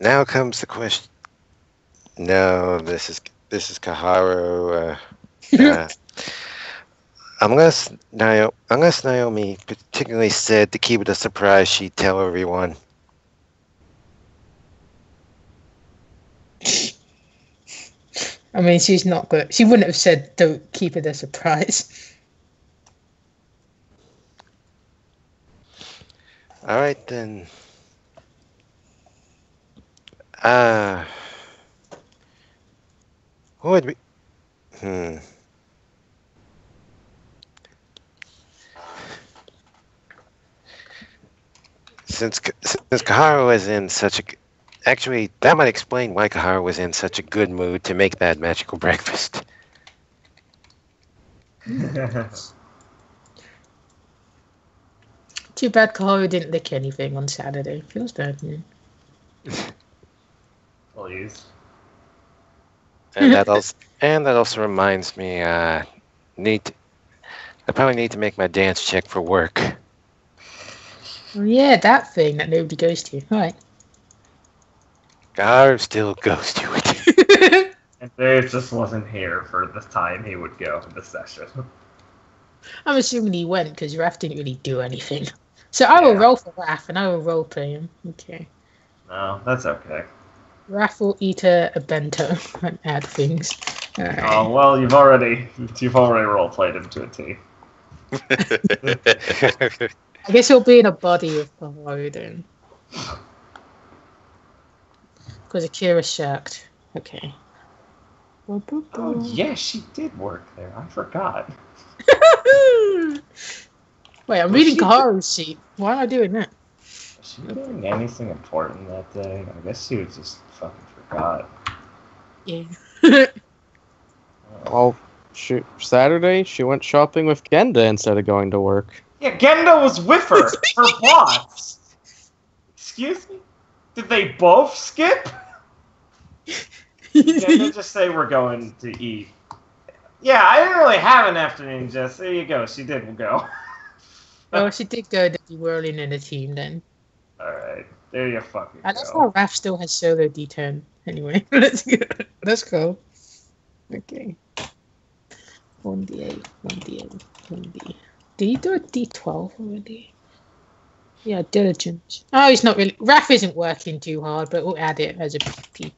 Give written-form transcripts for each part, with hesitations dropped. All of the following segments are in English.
Now comes the question. No, this is Kaharu. Uh, unless Naomi particularly said to keep it a surprise, she'd tell everyone. I mean, she's not good. She wouldn't have said, "Don't keep it a surprise." All right then. Who would be? Since Kaharu was in such a actually, that might explain why Kaharu was in such a good mood to make that magical breakfast. Too bad Kaharu didn't lick anything on Saturday. Feels bad, man. Please. And that also reminds me, I probably need to make my dance check for work. Oh, yeah, that thing that nobody goes to. All right. Kaharu still goes to it. And Dave just wasn't here for the time he would go in the session. I'm assuming he went because Raph didn't really do anything. So I will roll for Raph and I will role play him. Okay. No, that's okay. Raph will eat a bento and add things. All right. Oh well, you've already role played him to a T. I guess he'll be in a body of Kaharu then. Because Akira shirked. Okay. Oh yeah, she did work there. I forgot. Wait, I'm reading Kaharu's sheet. Why am I doing that? Was she doing anything important that day? I guess she was just fucking forgot. Yeah. Well, Saturday she went shopping with Genda instead of going to work. Yeah, Genda was with her. Her boss. Excuse me? Did they both skip? Genda just say we're going to eat. Yeah, I didn't really have an afternoon, Jess. There you go. She did go. Oh, she did go to be whirling in a team then. Alright. There you fucking And that's go. why Raph still has solo D10. Anyway, let's go. Let's go. Okay. 1d8, 1d8, 1d. Did he do a d12 already? Yeah, diligence. Oh, he's not really. Raph isn't working too hard, but we'll add it as a P.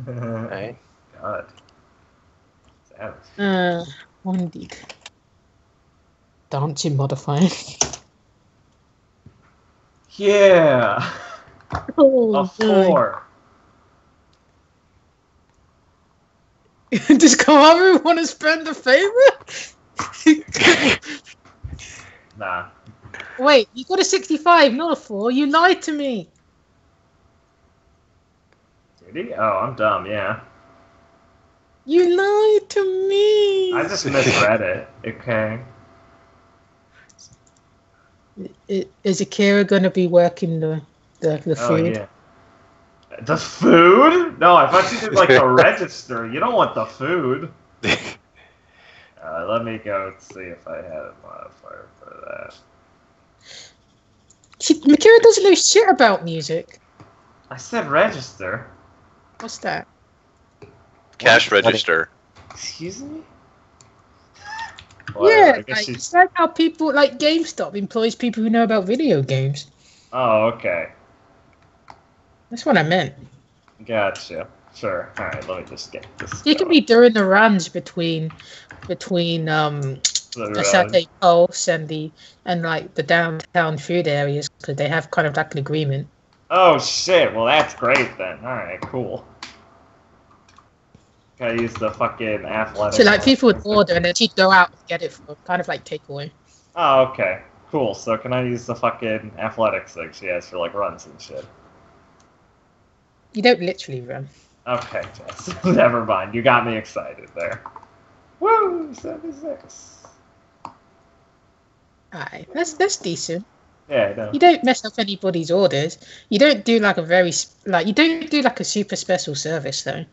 Right. God. Savage. 1d. Dancing modifier. Yeah. Oh, A 4. Does Kaharu want to spend a favor? Nah. Wait, you got a 65, not a 4. You lied to me. Did he? Oh, I'm dumb, yeah. You lied to me. I just misread it. Okay. Is Akira going to be working the food? Oh, yeah. The food? No, I thought you did like the register. You don't want the food. Let me go see if I had a modifier for that. Akira doesn't know shit about music. I said register. What's that? Cash register. Excuse me? Yeah, it's like how people, like GameStop employs people who know about video games. Oh, okay. That's what I meant. Gotcha. Sure. All right, let me just get this. You can be during the runs between the Saturday Pulse and like the downtown food areas because they have kind of like an agreement. Oh shit! Well, that's great then. All right, cool. Gotta use the fucking athletic. So like people would order and then she'd go out and get it for kind of like takeaway. Oh, okay. Cool. So can I use the fucking athletics thing she has for like runs and shit? You don't literally run. Okay, Jess. Never mind. You got me excited there. Woo! 76. Alright, that's decent. Yeah, I know. You don't mess up anybody's orders. You don't do like you don't do like a super special service though.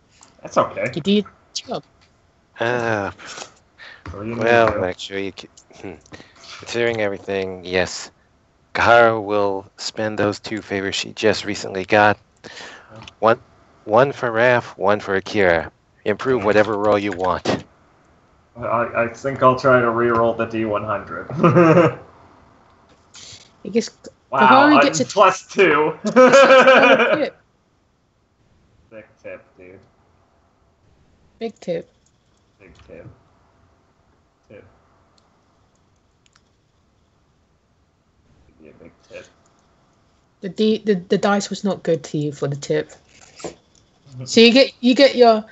That's okay. You do your job. Well, actually, considering everything, yes. Kaharu will spend those 2 favors she just recently got One for Raph, one for Akira. Improve whatever roll you want. I think I'll try to reroll the D100. I guess Wow, Kahari I'm gets a +2. tip. Big tip, dude. Big tip. Big tip. Tip. Give you a big tip. The dice was not good to you for the tip. So you get your.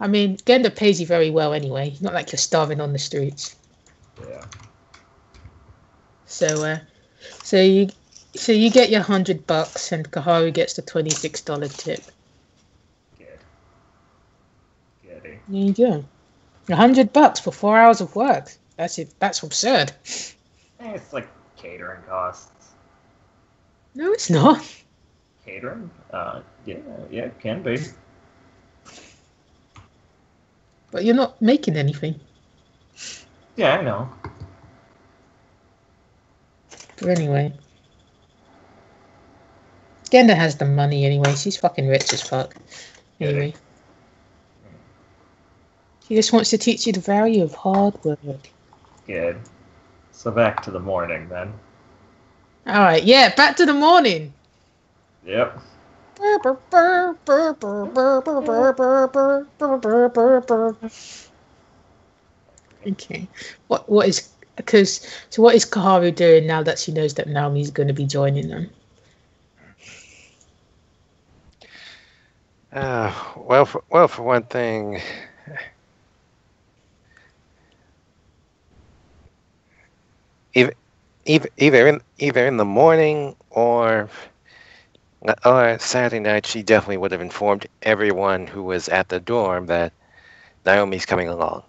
I mean, Genda pays you very well anyway. Not like you're starving on the streets. Yeah. So you get your $100 and Kaharu gets the $26 tip. Good. Goody. There you go. $100 for 4 hours of work. That's it. That's absurd. It's like catering costs. No, it's not. Catering? Yeah, it can be. But you're not making anything. Yeah, I know. But anyway. Genda has the money anyway. She's fucking rich as fuck. Anyway. She just wants to teach you the value of hard work. Good. So back to the morning then. Alright, yeah, back to the morning. Yep. Okay. What is Kaharu doing now that she knows that Naomi's going to be joining them? Well, for one thing, either in the morning or Saturday night, she definitely would have informed everyone who was at the dorm that Naomi's coming along.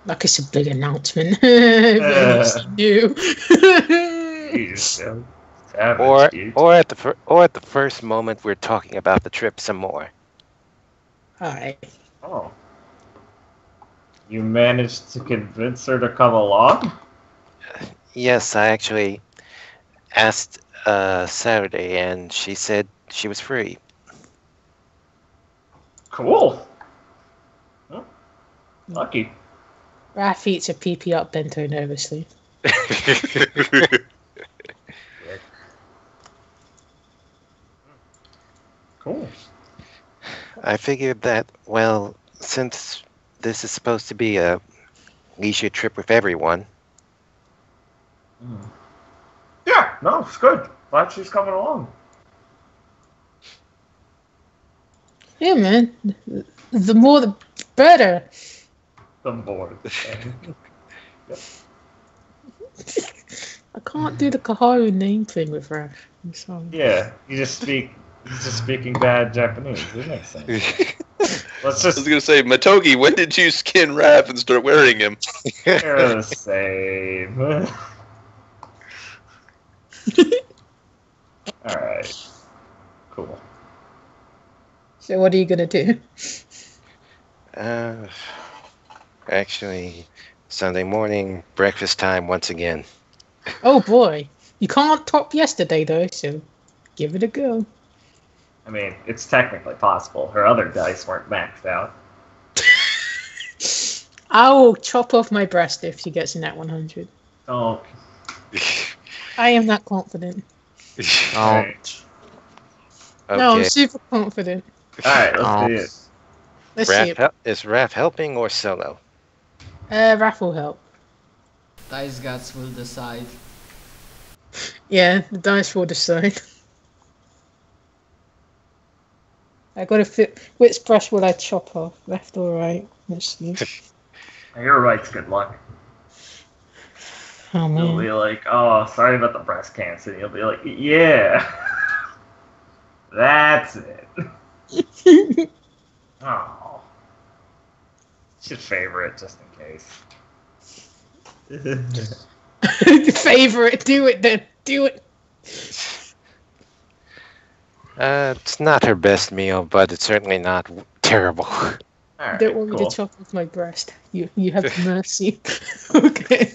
Like it's a big announcement. Everyone knew. Jeez, Or at the first moment we're talking about the trip some more. Alright. Oh. You managed to convince her to come along? Yes, I actually asked Saturday, and she said she was free. Cool. Huh? Lucky. Raph eats a PP up bento nervously. Cool. I figured that, well, since this is supposed to be a leisure trip with everyone. Yeah, no, it's good. Glad she's coming along. Yeah, man. The more the better. I'm bored. I can't do the Kaharu name thing with Raph. I'm sorry. Yeah, he's just speaking bad Japanese. It makes sense. Let's I was just gonna say, Matogi, when did you skin Raph and start wearing him? they're the same. Alright. Cool. So what are you gonna do? Actually, Sunday morning, breakfast time once again. Oh boy. You can't top yesterday though, so give it a go. I mean, it's technically possible. Her other dice weren't maxed out. I will chop off my breast if she gets in that 100. Oh. I am that confident. Alright. No, I'm Okay, super confident. Alright, let's do it. Let's see it. Is Raph helping or solo? Raph will help. Dice gods will decide. Yeah, the dice will decide. I gotta fit. Which brush will I chop off? Left or right? Let's see. You're right, good luck. Oh You'll man. be like, oh, sorry about the breast cancer. And you'll be like, yeah. That's it. Oh. Should favor it just in case. Favorite, do it then. Do it. It's not her best meal, but it's certainly not terrible. Alright, Don't want me to chop off my breast. You have mercy. Okay.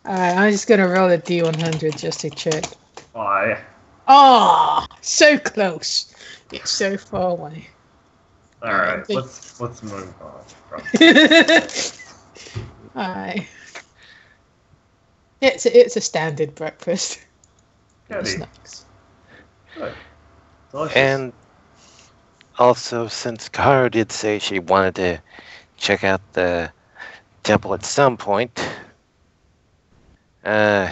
Alright, I'm just gonna roll a D100 just to check. Why? Ah, so close. It's so far away. All right, Big- let's move on from. Alright. It's a standard breakfast. Goody. Snacks. Good. Delicious. And also, since Kaharu did say she wanted to check out the temple at some point,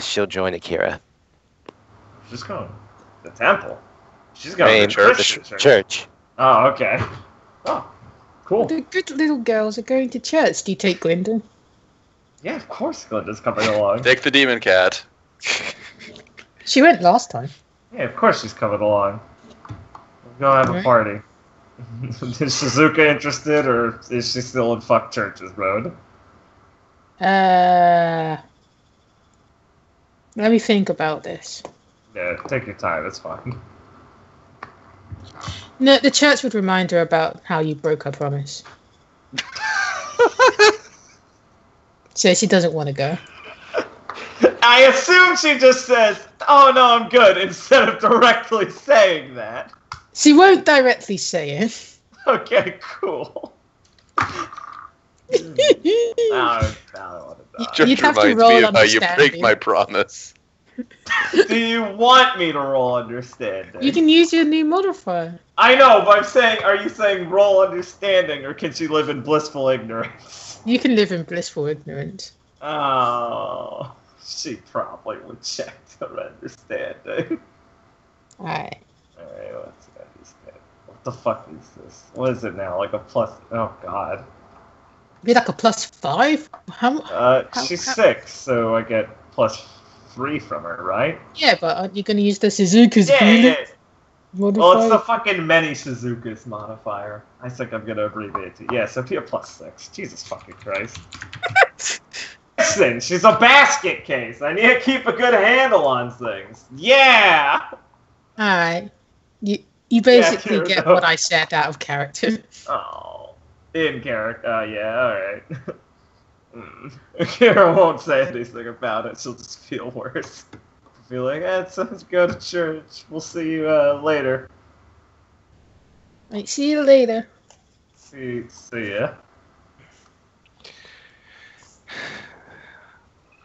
she'll join Akira. She's going to the temple. She's I going mean, to church. Christian church. Oh, okay. Oh, cool. The good little girls are going to church. Do you take Glinda? Yeah, of course Glinda's coming along. Take the demon cat. She went last time. Yeah, of course she's coming along. We'll go have a Right. party. Is Shizuka interested, or is she still in fuck churches mode? Let me think about this. Yeah, take your time. It's fine. No, the church would remind her about how you broke her promise. So she doesn't want to go. I assume she just says, "Oh no, I'm good," instead of directly saying that. She won't directly say it. Okay, cool. Now I want to die. Just You'd have to reminds roll me of how you break understanding. my promise. Do you want me to roll understanding? You can use your new modifier. I know, but I'm saying, are you saying roll understanding, or can she live in blissful ignorance? You can live in blissful ignorance. Oh, she probably would check her understanding. Alright. Alright, let's understand. What the fuck is this? What is it now? Like a plus? Oh god. Be like a +5? How? She's how- 6, so I get +3 from her, right? Yeah, but aren't you going to use the Suzuka's Yeah, yeah. modifier? Well, it's the fucking many Suzuka's modifier. I think I'm gonna abbreviate it. Yeah, so be a +6. Jesus fucking Christ. Listen, she's a basket case. I need to keep a good handle on things. Yeah! Alright. You basically here we get go. what I said out of character. Oh. In character. Yeah, alright. Kira won't say anything about it. She'll just feel worse. Be like, it sounds go to church. We'll see you later. Right, see you later. See ya.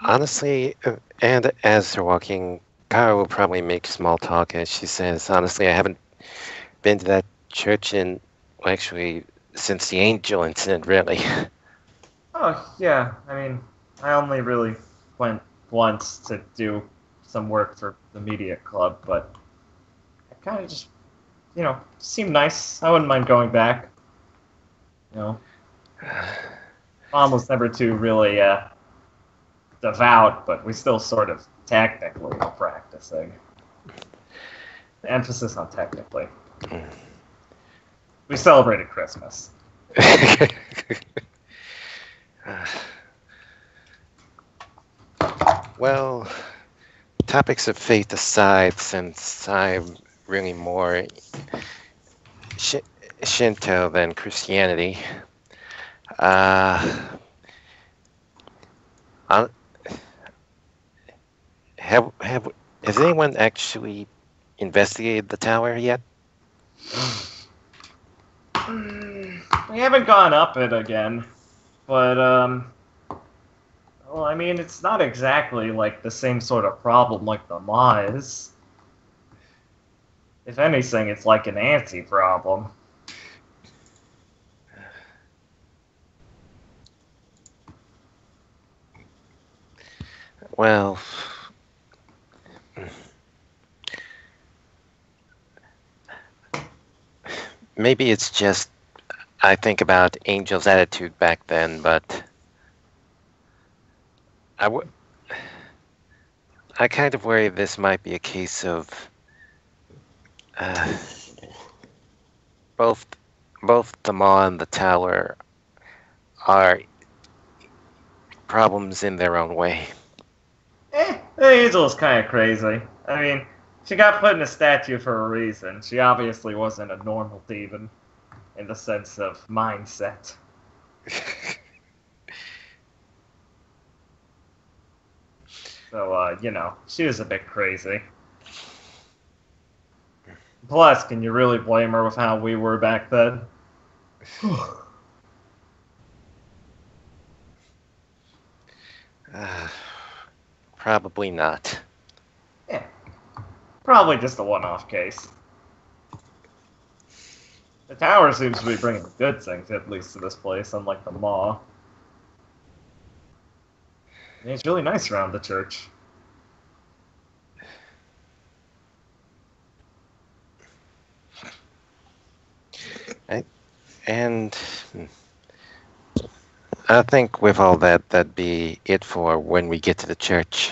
Honestly, and as they're walking, Kara will probably make small talk as she says, honestly, I haven't been to that church in, well, actually, since the angel incident, really. Oh, yeah. I mean, I only really went once to do some work for the media club, but it kind of just, seemed nice. I wouldn't mind going back. Mom was never too really devout, but we still sort of technically were practicing. Emphasis on technically. We celebrated Christmas. Well, topics of faith aside, since I'm really more Shinto than Christianity, uh, has anyone actually investigated the tower yet? We haven't gone up it again, but well, I mean, it's not exactly like the same sort of problem like the Ma is. If anything, it's like an anti-problem. Well, maybe it's just I think about Angel's attitude back then, but I kind of worry this might be a case of both the Maw and the Tower are problems in their own way. The Angel's kind of crazy. I mean, she got put in a statue for a reason. She obviously wasn't a normal demon in the sense of mindset. So, she was a bit crazy. Plus, can you really blame her with how we were back then? Probably not. Yeah. Probably just a one-off case. The tower seems to be bringing good things, at least to this place, unlike the maw. And it's really nice around the church. And I think with all that, that'd be it for when we get to the church.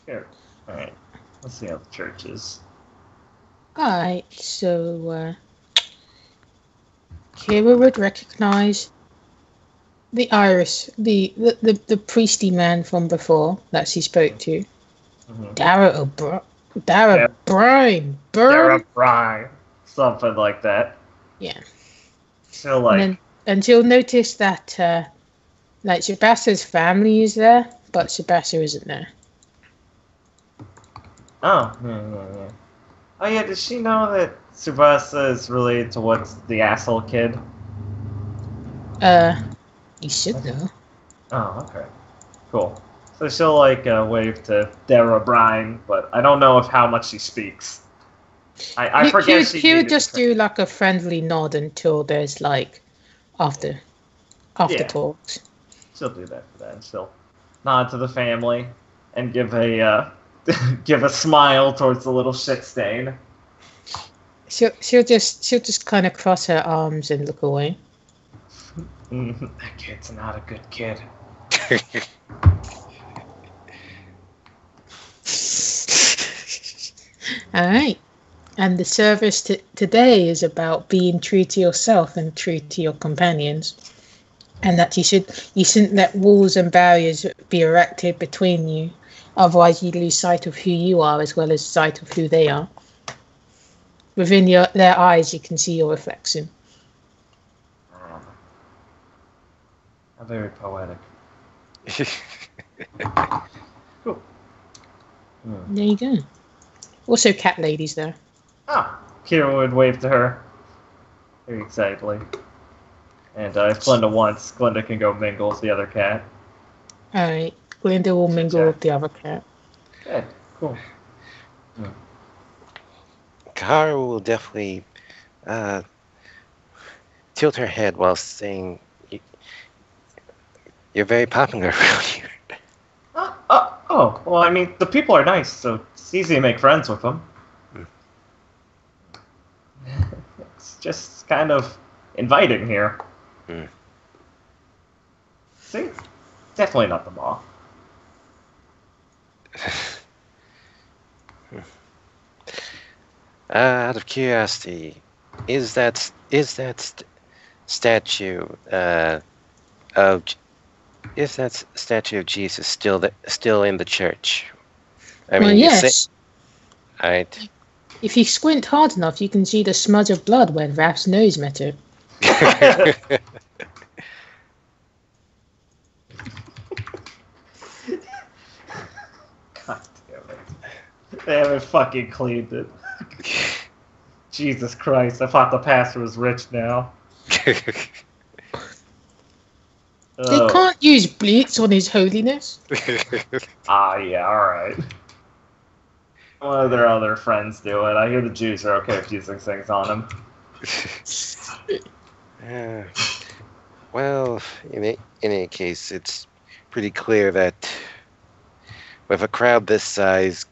Here. Alright. Let's see how the church is. Alright, so Kira would recognize the Iris, the priesty man from before that she spoke to. Mm-hmm. Dara Brine. Dara Brine. Something like that. Yeah. So, like... And you'll notice that, like, Sebastia's family is there, but Sebastia isn't there. Oh, yeah. Oh, yeah, does she know that Tsubasa is related to what's the asshole kid? You should know. Oh, okay. Cool. So she'll, like, wave to Dara Brine, but I don't know of how much she speaks. I forget she would just do, like, a friendly nod until there's, like, after talks. She'll do that for that. She'll nod to the family and give a give a smile towards the little shit stain. She'll just kind of cross her arms and look away. That kid's not a good kid. All right. And the service today is about being true to yourself and true to your companions, and that you shouldn't let walls and barriers be erected between you, otherwise you lose sight of who you are as well as sight of who they are. Within their eyes, you can see your reflection. Very poetic. Cool. There you go. Also, cat ladies there. Ah, Kira would wave to her very excitedly. And if Glenda wants, Glenda can go mingle with the other cat. Alright, Glenda will mingle with the other cat. Good, cool. Kara will definitely tilt her head while saying, "You're very popular around here." Oh, well, I mean, the people are nice, so it's easy to make friends with them. It's just kind of inviting here. See? Definitely not the mall. Out of curiosity, is that statue of Jesus still in the church? I mean, yes. Right. If you squint hard enough, you can see the smudge of blood where Raph's nose met it. God damn it. They haven't fucking cleaned it. Jesus Christ, I thought the pastor was rich now. They can't use bleach on His Holiness. Yeah, alright. One of their other friends do it. I hear the Jews are okay with using things on them. Well, in any case, it's pretty clear that with a crowd this size,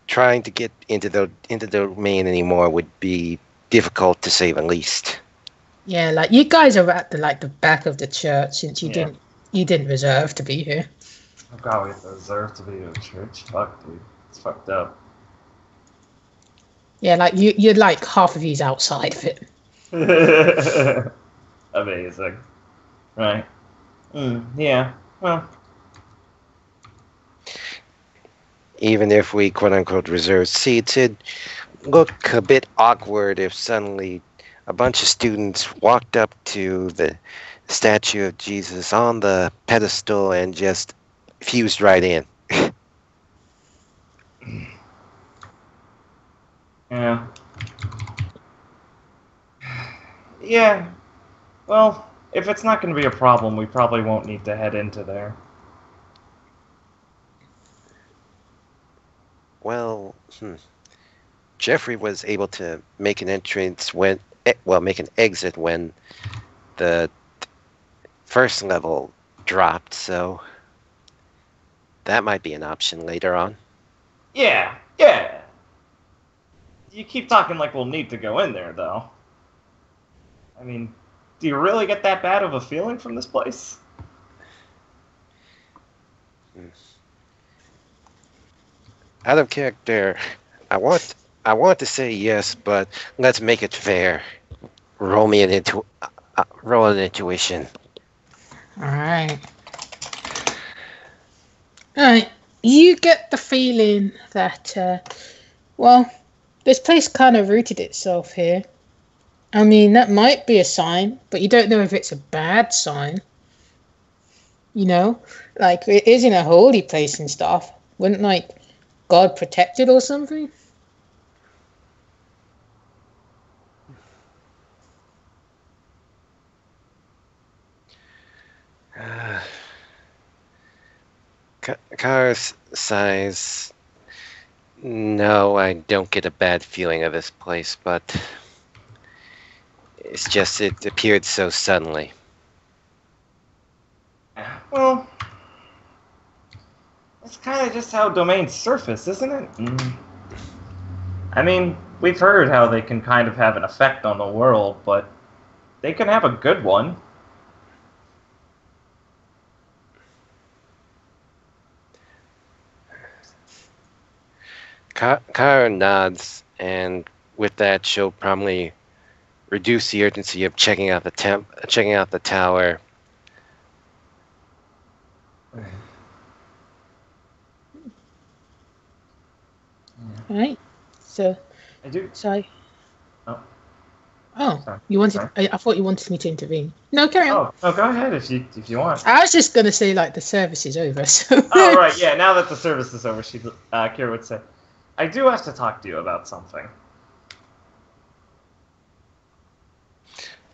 trying to get into the domain anymore would be difficult, to say the least. Yeah, like you guys are at the back of the church since you didn't reserve to be here. Oh god, we deserve to be in a church. Fuck, dude, it's fucked up. Yeah, like you're like half of you's outside of it. Amazing. Right. Yeah. Well. Even if we quote-unquote reserve seats, it'd look a bit awkward if suddenly a bunch of students walked up to the statue of Jesus on the pedestal and just fused right in. Yeah. Yeah. Well, if it's not going to be a problem, we probably won't need to head into there. Well, Jeffrey was able to make an entrance make an exit when the first level dropped, so that might be an option later on. Yeah. Yeah. You keep talking like we'll need to go in there, though. I mean, do you really get that bad of a feeling from this place? Out of character, I want to say yes, but let's make it fair. Roll me roll an intuition. All right. All right. You get the feeling that, well, this place kind of rooted itself here. I mean, that might be a sign, but you don't know if it's a bad sign. You know, like it is in a holy place and stuff. Wouldn't like God protect it or something? Kara sighs. No, I don't get a bad feeling of this place, but it's just it appeared so suddenly. Well, it's kind of just how domains surface, isn't it? I mean, we've heard how they can kind of have an effect on the world, but they can have a good one. Kara nods, and with that, she'll probably reduce the urgency of checking out the tower. Right. So, I do. so. Oh. Oh, Sorry. you wanted? Sorry. I thought you wanted me to intervene. No, carry on. Oh, go ahead if you want. I was just gonna say like the service is over. So. Oh, right, yeah. Now that the service is over, Kira would say, "I do have to talk to you about something."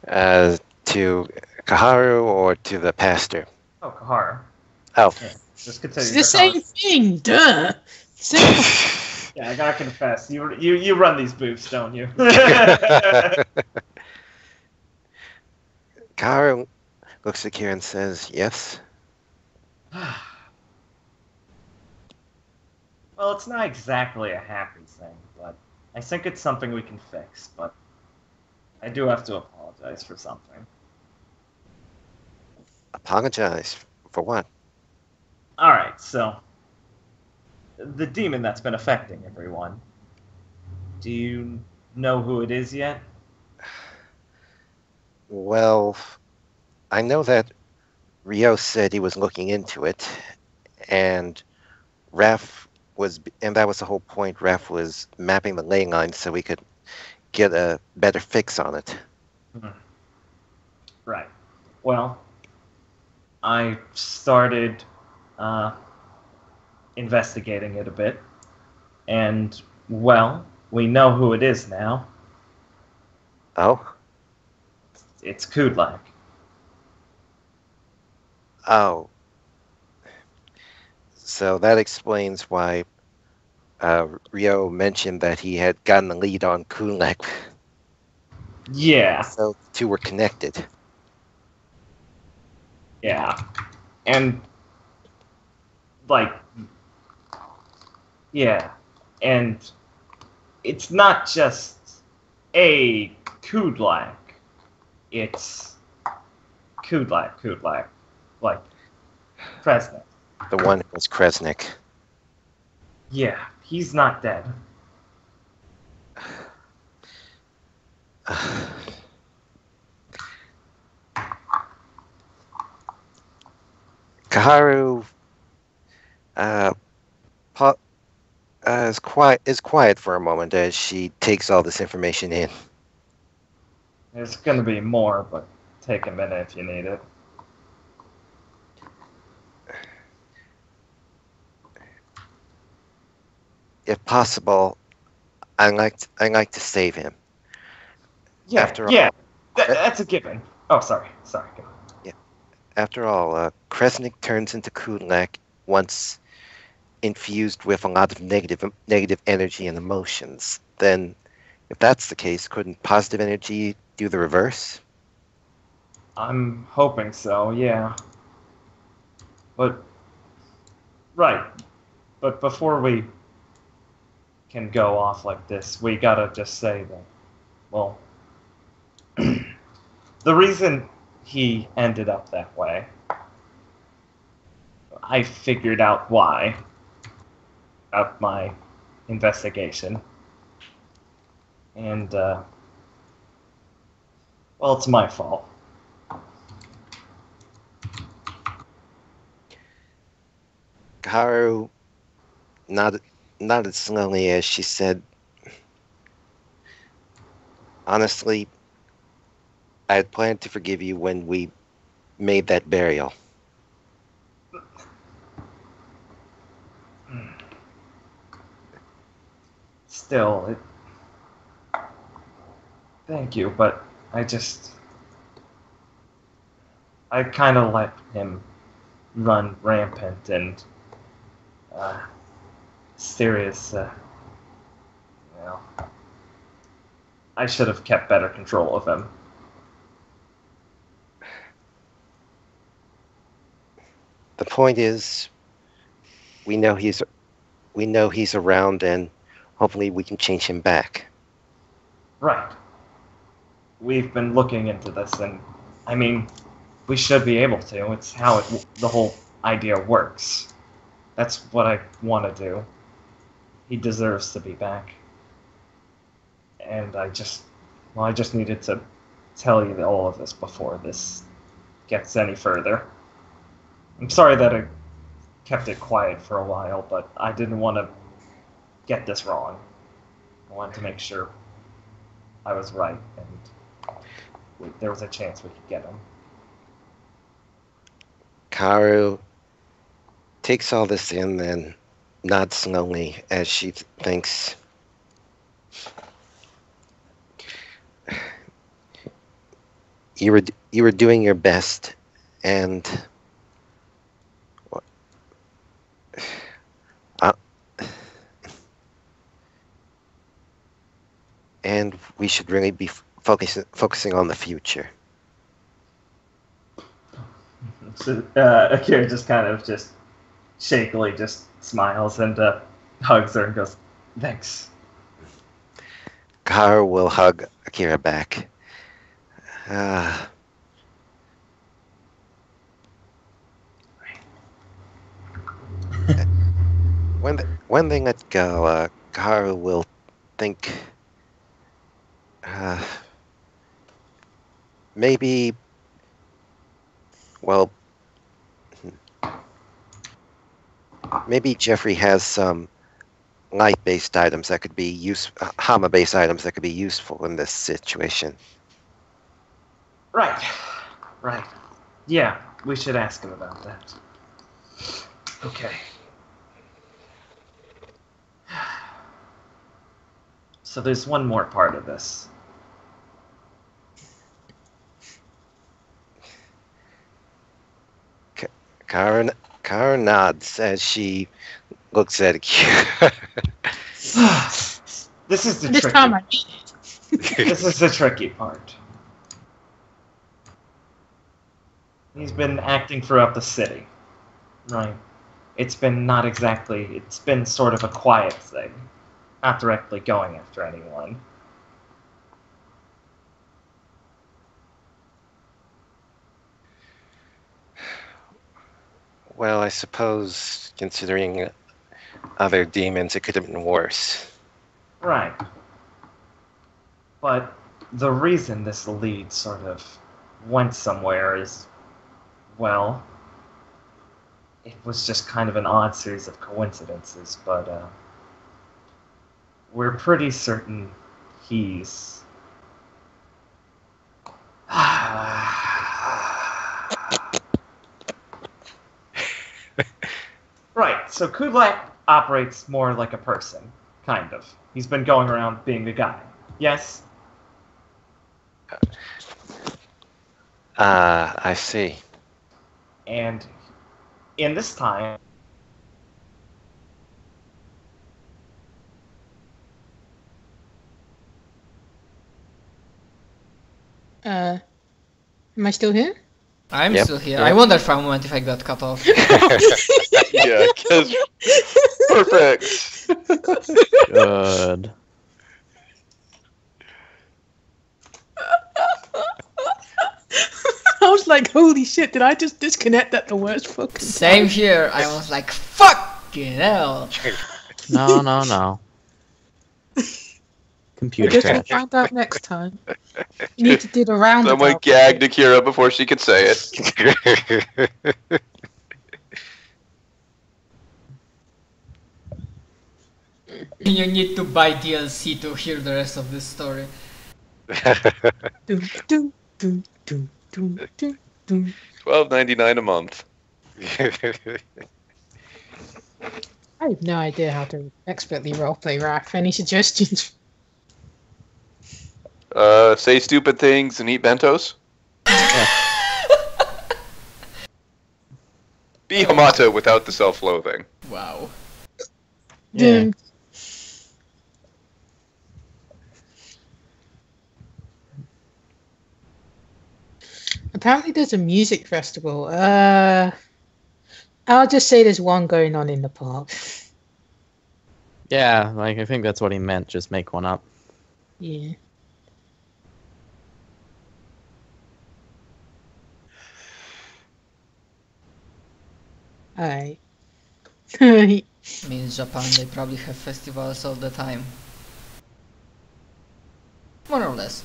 To Kaharu or to the pastor? Oh, Kahara. Oh. Yeah, just continue. It's the same thing, duh. Simple. Yeah, I gotta confess, you run these booths, don't you? Kaharu looks at Kira and says, yes. Well, it's not exactly a happy thing, but I think it's something we can fix, but I do have to apologize for something. Apologize? For what? Alright, so the demon that's been affecting everyone. Do you know who it is yet? Well, I know that Rio said he was looking into it, and that was the whole point. Raph was mapping the ley lines so we could get a better fix on it. Right. Well, I started investigating it a bit, and, well, we know who it is now. Oh? It's Kudlak. Oh. So that explains why Rio mentioned that he had gotten the lead on Kulak. Yeah. So the two were connected. Yeah. And, like, yeah. And it's not just a Kudlak. It's Kudlak. Like, Kresnik. The one who was Kresnik. Yeah, he's not dead. Kaharu is quiet for a moment as she takes all this information in. There's gonna be more, but take a minute if you need it. If possible, I like to save him. Yeah, After all, yeah, that's a given. Oh, sorry, go on. yeah. After all, Kresnik turns into Kulak once infused with a lot of negative energy and emotions. Then, if that's the case, couldn't positive energy do the reverse? I'm hoping so, yeah. But, right, but before we can go off like this, we gotta just say that, well, the reason he ended up that way, I figured out why out my investigation. And, well, it's my fault. Kaoru nodded slowly as she said, honestly, I had planned to forgive you when we made that burial. Still, thank you, but I kind of let him run rampant and serious. Well, I should have kept better control of him. The point is, we know he's around, and hopefully we can change him back. Right. We've been looking into this, and I mean, we should be able to. It's how the whole idea works. That's what I want to do. He deserves to be back. And I just needed to tell you all of this before this gets any further. I'm sorry that I kept it quiet for a while, but I didn't want to get this wrong. I wanted to make sure I was right, and there was a chance we could get him. Kaoru takes all this in and nods slowly as she thinks. You were doing your best, and we should really be focusing on the future. So Akira just kind of just shakily just smiles and hugs her and goes, "Thanks." Kaoru will hug Akira back. When they let go, Kaoru will think, maybe, well, maybe Jeffrey has some light-based items that could be Hama-based items that could be useful in this situation. Right. Yeah, we should ask him about that. Okay. So there's one more part of this. Kara nods as she looks at Akira. This is the This tricky. time I mean it. This is the tricky part. He's been acting throughout the city, right? It's been sort of a quiet thing, not directly going after anyone. Well, I suppose, considering other demons, it could have been worse. Right. But the reason this lead sort of went somewhere is, well, it was just kind of an odd series of coincidences, but we're pretty certain he's... Right, so Kudlak operates more like a person, kind of. He's been going around being the guy. Yes? I see. And in this time, Am I still here? I'm Yep. still here. Yep. I wondered for a moment if I got cut off. Yeah, because perfect. Good. I was like, holy shit, did I just disconnect at the worst fucking Same here. I was like, fucking hell. No, no, no. I Computer guess we'll crash. find out next time. You need to do the roundabout. Someone gagged Akira before she could say it. You need to buy DLC to hear the rest of this story. Dum, dum, dum, dum, dum, dum, dum. $12.99 a month. I have no idea how to expertly roleplay Raph. Any suggestions? Say stupid things and eat bentos. Be Hamato without the self-loathing. Wow. Yeah. Dum. Apparently there's a music festival. I'll just say there's one going on in the park. Yeah, like I think that's what he meant. Just make one up. Yeah. Alright. I mean, in Japan, they probably have festivals all the time. More or less.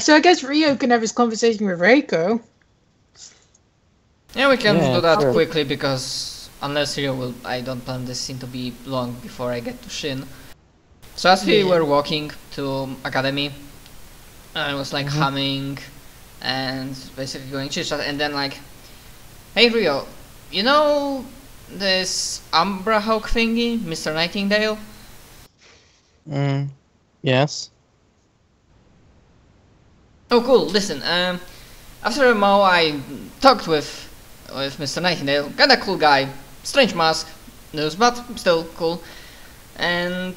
So I guess Rio can have his conversation with Reiko. Yeah, we can Yeah, do that sure. quickly because unless Rio will, I don't plan this scene to be long before I get to Shin. So as we Yeah. were walking to Academy, I was like humming and basically going chit chat, and then like, hey Rio, you know this Umbra Hawk thingy, Mr. Nightingale? Yes. Oh cool, listen, after a mo I talked with Mr. Nightingale, kinda cool guy, strange mask, news, but still cool. And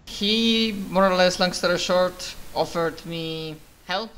he, more or less, long story short, offered me help